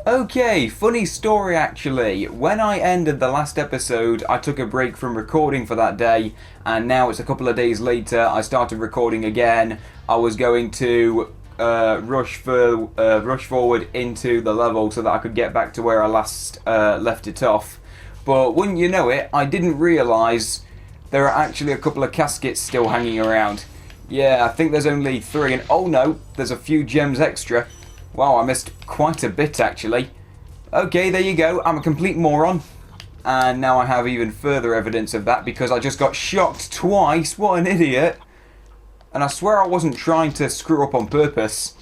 Okay, funny story actually. When I ended the last episode, I took a break from recording for that day, and now it's a couple of days later. I started recording again. I was going to rush forward into the level so that I could get back to where I last left it off. But wouldn't you know it, I didn't realise there are actually a couple of caskets still hanging around. Yeah, I think there's only 3, and oh no, there's a few gems extra. Wow, I missed quite a bit actually. Okay, there you go. I'm a complete moron. And now I have even further evidence of that because I just got shocked twice. What an idiot. And I swear I wasn't trying to screw up on purpose.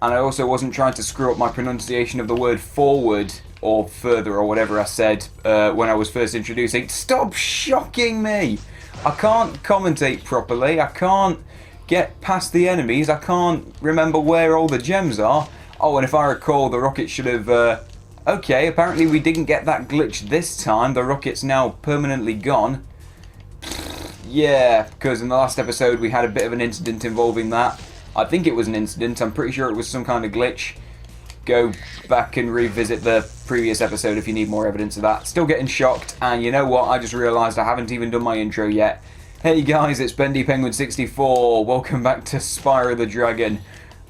And I also wasn't trying to screw up my pronunciation of the word forward or further or whatever I said when I was first introducing. Stop shocking me. I can't commentate properly. I can't get past the enemies. I can't remember where all the gems are. Oh, and if I recall, the rocket should have... Okay, apparently we didn't get that glitch this time. The rocket's now permanently gone. Yeah, because in the last episode we had a bit of an incident involving that. I think it was an incident. I'm pretty sure it was some kind of glitch. Go back and revisit the previous episode if you need more evidence of that. Still getting shocked, and you know what? I just realised I haven't even done my intro yet. Hey guys, it's Bendy Penguin 64. Welcome back to Spyro the Dragon.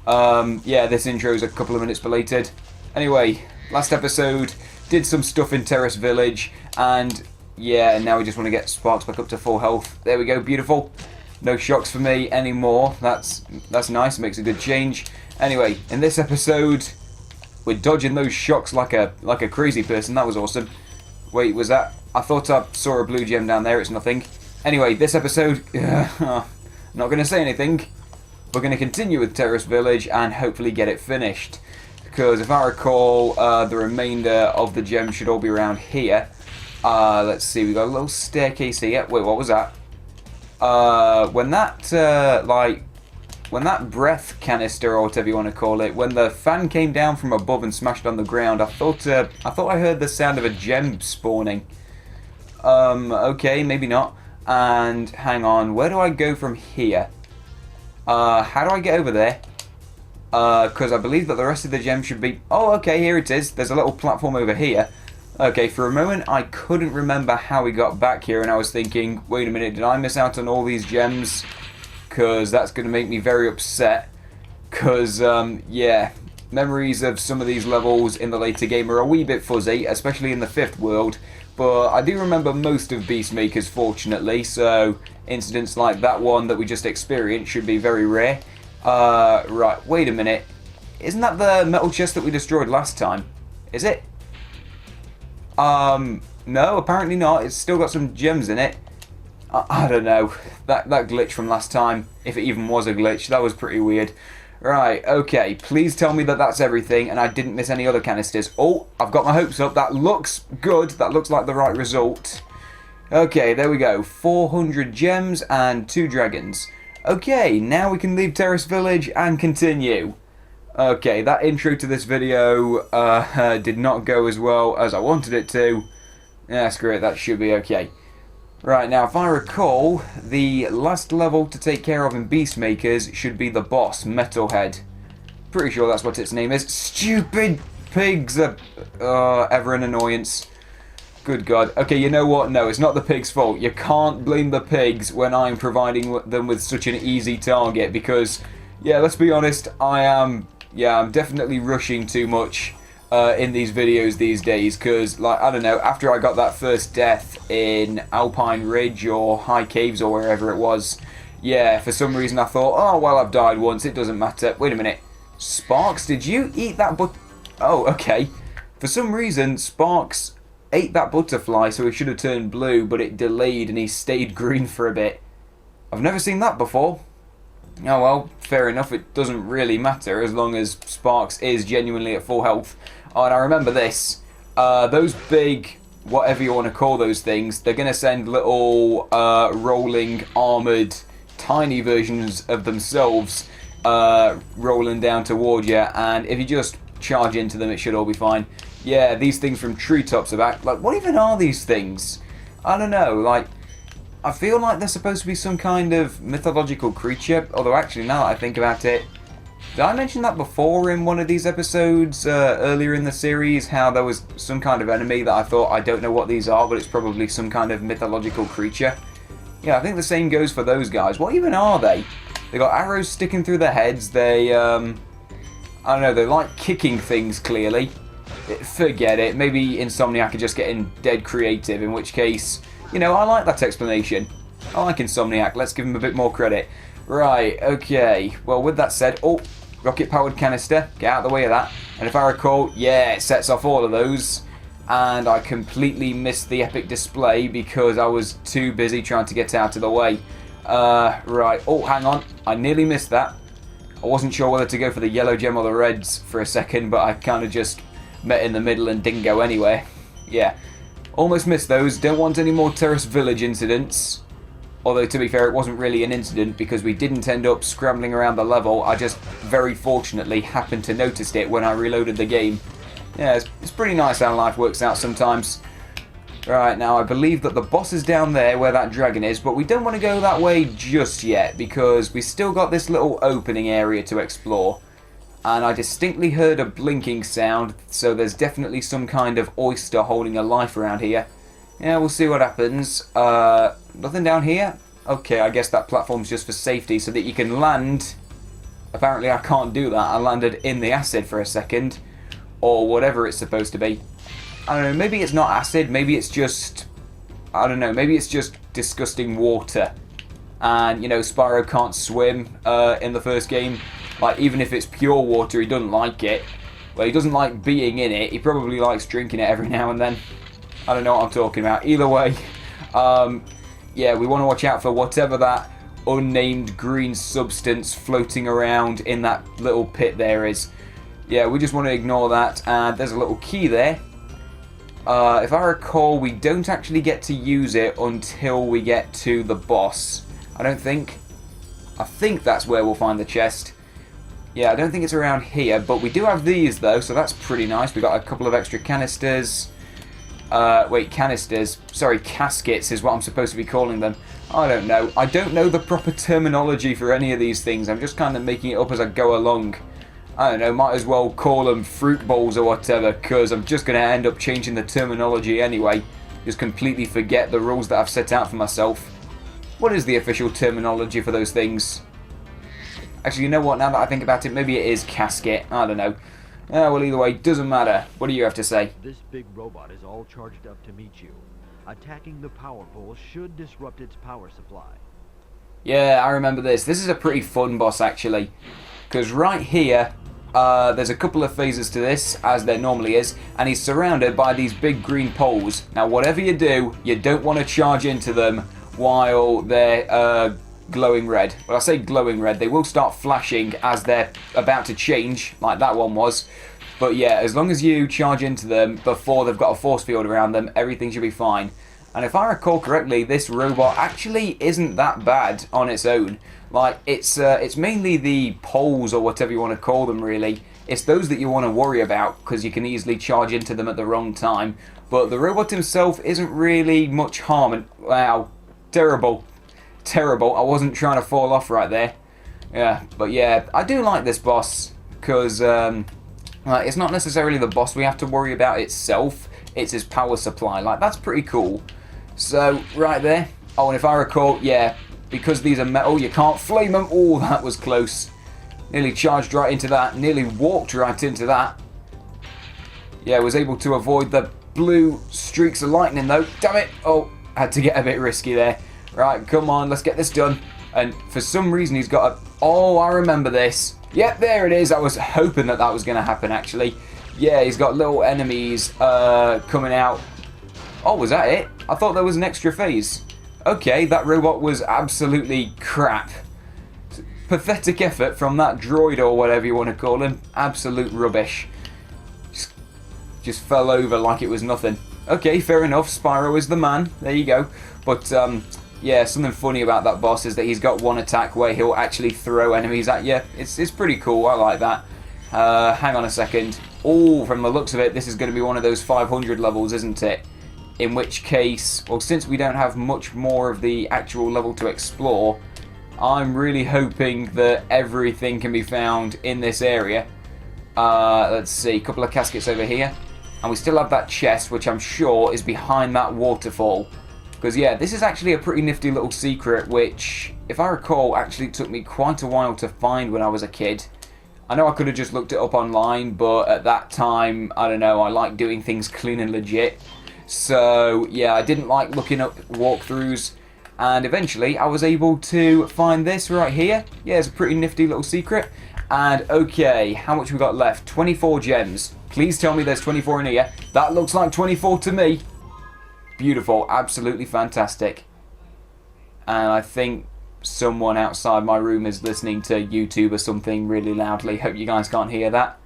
Yeah, this intro's a couple of minutes belated. Anyway, last episode did some stuff in Terrace Village, and yeah, now we just want to get Sparks back up to full health. There we go, beautiful. No shocks for me anymore. That's nice. It makes a good change. Anyway, in this episode, we're dodging those shocks like a crazy person. That was awesome. Wait, was that? I thought I saw a blue gem down there. It's nothing. Anyway, this episode, I'm not going to say anything. We're going to continue with Terrace Village and hopefully get it finished. Because if I recall, the remainder of the gems should all be around here. Let's see, we got a little staircase here. Wait, what was that? When that breath canister, or whatever you want to call it, when the fan came down from above and smashed on the ground, I thought I heard the sound of a gem spawning. Okay, maybe not. And hang on, where do I go from here? How do I get over there? Because I believe that the rest of the gems should be... Oh, okay, here it is. There's a little platform over here. Okay, for a moment I couldn't remember how we got back here, and I was thinking, wait a minute, did I miss out on all these gems? Because that's going to make me very upset. Because, yeah, memories of some of these levels in the later game are a wee bit fuzzy, especially in the 5th world. But I do remember most of Beastmaker's, fortunately, so incidents like that one that we just experienced should be very rare. Right, wait a minute. Isn't that the metal chest that we destroyed last time? Is it? No, apparently not. It's still got some gems in it. I don't know. That glitch from last time, if it even was a glitch, that was pretty weird. Right, okay, please tell me that that's everything and I didn't miss any other canisters. Oh, I've got my hopes up. That looks good. That looks like the right result. Okay, there we go. 400 gems and 2 dragons. Okay, now we can leave Terrace Village and continue. Okay, that intro to this video did not go as well as I wanted it to. Yeah, screw it, that should be okay. Right, now if I recall, the last level to take care of in Beastmakers should be the boss, Metalhead. Pretty sure that's what its name is. Stupid pigs are ever an annoyance. Good God. Okay, you know what? No, it's not the pigs' fault. You can't blame the pigs when I'm providing them with such an easy target because, yeah, let's be honest, I'm definitely rushing too much in these videos these days because, like, I don't know, after I got that first death in Alpine Ridge or High Caves or wherever it was, yeah, for some reason I thought, oh, well, I've died once, it doesn't matter. Wait a minute. Sparks, did you eat that Oh, okay. For some reason, Sparks ate that butterfly, so he should have turned blue, but it delayed and he stayed green for a bit. I've never seen that before. Oh well, fair enough, it doesn't really matter as long as Sparks is genuinely at full health. Oh, and I remember this. Those big, whatever you want to call those things, they're going to send little rolling, armoured, tiny versions of themselves rolling down toward you, and if you just charge into them, it should all be fine. Yeah, these things from treetops are back. Like, what even are these things? I don't know, like, I feel like they're supposed to be some kind of mythological creature, although actually now that I think about it, Did I mention that before in one of these episodes earlier in the series, how there was some kind of enemy that I thought, I don't know what these are, but it's probably some kind of mythological creature? Yeah, I think the same goes for those guys. What even are they? They got arrows sticking through their heads. They, I don't know, they like kicking things, clearly. Forget it. Maybe Insomniac are just getting dead creative, in which case, you know, I like that explanation. I like Insomniac. Let's give them a bit more credit. Right, okay. Well, with that said, oh, rocket-powered canister. Get out of the way of that. And if I recall, yeah, it sets off all of those. And I completely missed the epic display because I was too busy trying to get out of the way. Right. Oh, hang on. I nearly missed that. I wasn't sure whether to go for the yellow gem or the reds for a second, but I kind of just met in the middle and didn't go anywhere. Yeah. Almost missed those. Don't want any more terrorist village incidents. Although, to be fair, it wasn't really an incident because we didn't end up scrambling around the level. I just, very fortunately, happened to notice it when I reloaded the game. Yeah, it's pretty nice how life works out sometimes. Right, now I believe that the boss is down there where that dragon is, but we don't want to go that way just yet because we still got this little opening area to explore. And I distinctly heard a blinking sound, so there's definitely some kind of oyster holding a life around here. Yeah, we'll see what happens. Nothing down here? Okay, I guess that platform's just for safety so that you can land. Apparently I can't do that. I landed in the acid for a second. Or whatever it's supposed to be. I don't know, maybe it's not acid, maybe it's just... I don't know, maybe it's just disgusting water. And, you know, Spyro can't swim in the first game. Like, even if it's pure water, he doesn't like it. Well, he doesn't like being in it. He probably likes drinking it every now and then. I don't know what I'm talking about. Either way, yeah, we want to watch out for whatever that unnamed green substance floating around in that little pit there is. Yeah, we just want to ignore that. And there's a little key there. If I recall, we don't actually get to use it until we get to the boss. I don't think. I think that's where we'll find the chest. Yeah, I don't think it's around here, but we do have these though, so that's pretty nice. We got a couple of extra canisters. Wait, canisters. Sorry, caskets is what I'm supposed to be calling them. I don't know. I don't know the proper terminology for any of these things. I'm just kind of making it up as I go along. I don't know, might as well call them fruit bowls or whatever, because I'm just going to end up changing the terminology anyway. Just completely forget the rules that I've set out for myself. What is the official terminology for those things? Actually, you know what, now that I think about it, maybe it is casket. I don't know. Well, either way, doesn't matter. What do you have to say? This big robot is all charged up to meet you. Attacking the power pole should disrupt its power supply. Yeah, I remember this. This is a pretty fun boss, actually. Because right here, there's a couple of phases to this, as there normally is, and he's surrounded by these big green poles. Now, whatever you do, you don't want to charge into them while they're glowing red. Well, I say glowing red, they will start flashing as they're about to change, like that one was. But yeah, as long as you charge into them before they've got a force field around them, everything should be fine. And if I recall correctly, this robot actually isn't that bad on its own. Like, it's mainly the poles, or whatever you want to call them, really. It's those that you want to worry about, because you can easily charge into them at the wrong time. But the robot himself isn't really much harm. And, wow, terrible. Terrible. I wasn't trying to fall off right there. Yeah, but yeah, I do like this boss, because it's not necessarily the boss we have to worry about itself. It's his power supply. Like, that's pretty cool. So, right there. Oh, and if I recall, yeah, because these are metal, you can't flame them. Oh, that was close. Nearly charged right into that. Nearly walked right into that. Yeah, was able to avoid the blue streaks of lightning, though. Damn it. Oh, had to get a bit risky there. Right, come on, let's get this done. And for some reason, he's got a... Oh, I remember this. Yep, there it is. I was hoping that that was going to happen, actually. Yeah, he's got little enemies coming out. Oh, was that it? I thought there was an extra phase. Okay, that robot was absolutely crap. Pathetic effort from that droid or whatever you want to call him. Absolute rubbish. Just fell over like it was nothing. Okay, fair enough. Spyro is the man. There you go. But, yeah, something funny about that boss is that he's got one attack where he'll actually throw enemies at you. It's pretty cool. I like that. Hang on a second. Oh, from the looks of it, this is going to be one of those 500 levels, isn't it? In which case, well, since we don't have much more of the actual level to explore, I'm really hoping that everything can be found in this area. Let's see, a couple of caskets over here. And we still have that chest, which I'm sure is behind that waterfall. Because, yeah, this is actually a pretty nifty little secret, which, if I recall, actually took me quite a while to find when I was a kid. I know I could have just looked it up online, but at that time, I don't know, I like doing things clean and legit. So, yeah, I didn't like looking up walkthroughs. And eventually, I was able to find this right here. Yeah, it's a pretty nifty little secret. And, okay, how much we got left? 24 gems. Please tell me there's 24 in here. That looks like 24 to me. Beautiful. Absolutely fantastic. And I think someone outside my room is listening to YouTube or something really loudly. Hope you guys can't hear that.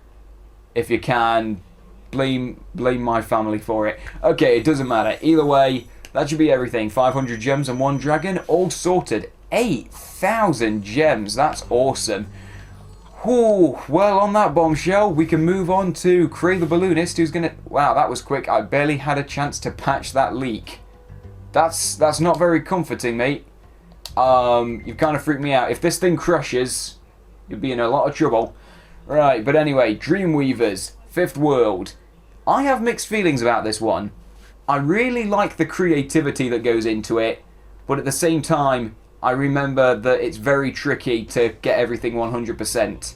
If you can, blame my family for it. Okay, it doesn't matter. Either way, that should be everything. 500 gems and 1 dragon, all sorted. 8,000 gems. That's awesome. Whew, well, on that bombshell, we can move on to Cray the Balloonist, who's gonna... Wow, that was quick. I barely had a chance to patch that leak. That's not very comforting, mate. You've kind of freaked me out. If this thing crashes, you'll be in a lot of trouble. Right, but anyway, Dreamweavers, 5th World. I have mixed feelings about this one. I really like the creativity that goes into it, but at the same time, I remember that it's very tricky to get everything 100%.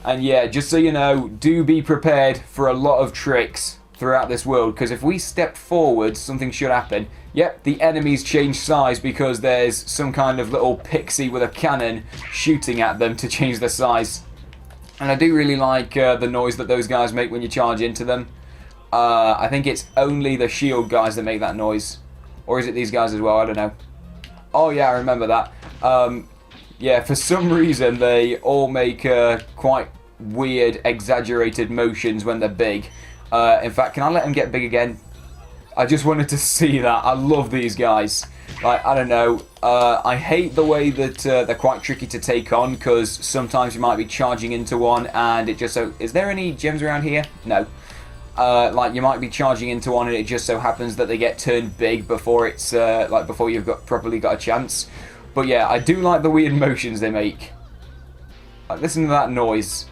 And yeah, just so you know, do be prepared for a lot of tricks throughout this world, because if we step forward, something should happen. Yep, the enemies change size because there's some kind of little pixie with a cannon shooting at them to change their size. And I do really like the noise that those guys make when you charge into them. I think it's only the shield guys that make that noise. Or is it these guys as well? I don't know. Oh yeah, I remember that. Yeah, for some reason they all make quite weird, exaggerated motions when they're big. In fact, can I let them get big again? I just wanted to see that. I love these guys. Like, I don't know. I hate the way that they're quite tricky to take on, because sometimes you might be charging into one and it just so... Is there any gems around here? No. Like, you might be charging into one and it just so happens that they get turned big before it's, like, before you've properly got a chance. But yeah, I do like the weird motions they make. Like, listen to that noise.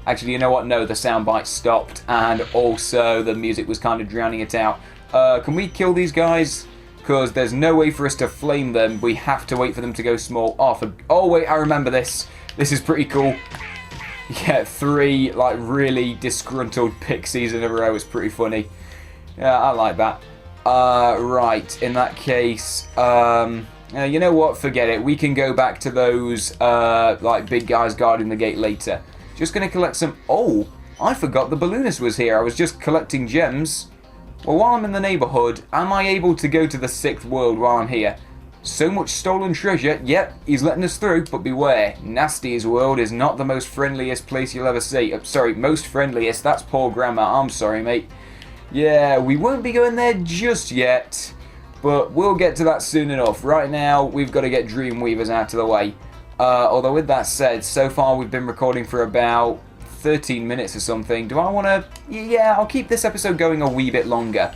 Actually, you know what? No, the soundbite stopped, and also the music was kind of drowning it out. Can we kill these guys? Because there's no way for us to flame them. We have to wait for them to go small. Oh, wait, I remember this. This is pretty cool. Yeah, 3, like, really disgruntled pixies in a row. It's pretty funny. Yeah, I like that. Right, in that case, you know what? Forget it. We can go back to those, like, big guys guarding the gate later. Just going to collect some... Oh, I forgot the balloonist was here. I was just collecting gems. Well, while I'm in the neighborhood, am I able to go to the 6th world while I'm here? So much stolen treasure. Yep, he's letting us through, but beware. Nasty's world is not the most friendliest place you'll ever see. Sorry, most friendliest. That's poor grammar. I'm sorry, mate. Yeah, we won't be going there just yet, but we'll get to that soon enough. Right now, we've got to get Dreamweavers out of the way. Although with that said, so far we've been recording for about 13 minutes or something. Do I want to... Yeah, I'll keep this episode going a wee bit longer.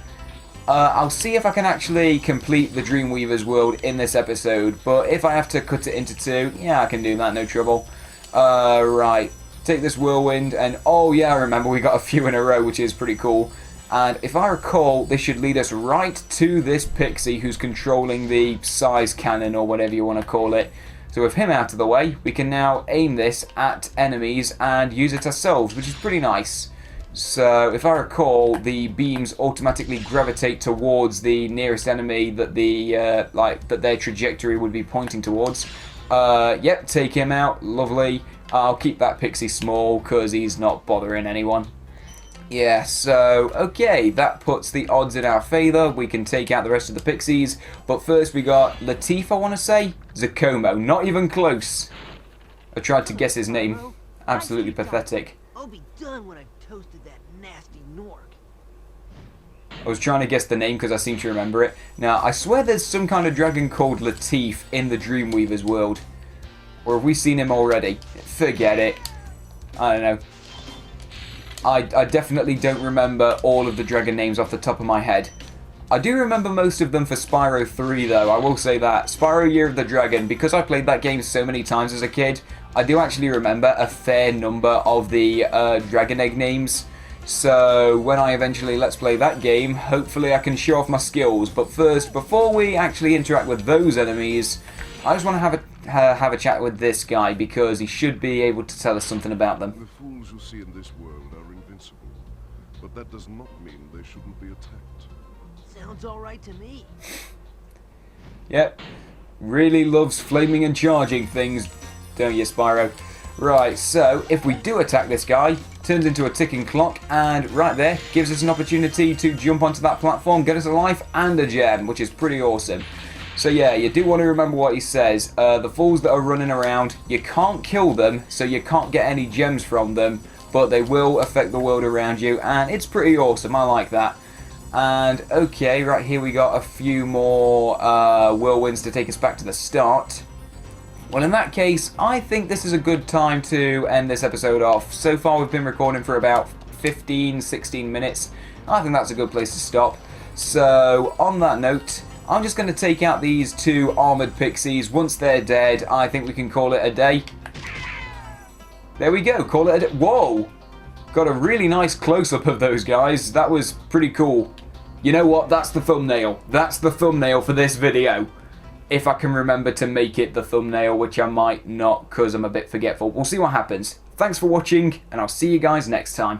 I'll see if I can actually complete the Dreamweavers world in this episode, but if I have to cut it into 2, yeah, I can do that, no trouble. Right, take this whirlwind, and oh yeah, I remember we got a few in a row, which is pretty cool. And if I recall, this should lead us right to this pixie who's controlling the size cannon, or whatever you want to call it. So with him out of the way, we can now aim this at enemies and use it ourselves, which is pretty nice. So if I recall, the beams automatically gravitate towards the nearest enemy that that their trajectory would be pointing towards. Yep, take him out, lovely. I'll keep that pixie small because he's not bothering anyone. Yeah, so, okay, that puts the odds in our favour. We can take out the rest of the pixies. But first we got Latif, I want to say. Zakomo, not even close. I tried to guess his name. Absolutely pathetic. I'll be done when I've toasted that nasty Nork. I was trying to guess the name because I seem to remember it. Now, I swear there's some kind of dragon called Latif in the Dreamweavers world. Or have we seen him already? Forget it. I don't know. I definitely don't remember all of the dragon names off the top of my head. I do remember most of them for Spyro 3 though, I will say that. Spyro Year of the Dragon, because I played that game so many times as a kid, I do actually remember a fair number of the Dragon Egg names. So when I eventually Let's Play that game, hopefully I can show off my skills. But first, before we actually interact with those enemies, I just want to have a chat with this guy, because he should be able to tell us something about them. The fools you see in this world are invincible, but that does not mean they shouldn't be attacked. Sounds alright to me. Yep, really loves flaming and charging things, don't you, Spyro? Right, so if we do attack this guy, turns into a ticking clock, and right there gives us an opportunity to jump onto that platform, get us a life and a gem, which is pretty awesome. So yeah, you do want to remember what he says. The fools that are running around, you can't kill them, so you can't get any gems from them, but they will affect the world around you, and it's pretty awesome. I like that. And okay, right here we got a few more whirlwinds to take us back to the start. Well, in that case, I think this is a good time to end this episode off. So far we've been recording for about 15-16 minutes. I think that's a good place to stop. So on that note, I'm just going to take out these two armoured pixies. Once they're dead, I think we can call it a day. There we go, call it a day. Whoa! Got a really nice close-up of those guys. That was pretty cool. You know what? That's the thumbnail. That's the thumbnail for this video. If I can remember to make it the thumbnail, which I might not because I'm a bit forgetful. We'll see what happens. Thanks for watching, and I'll see you guys next time.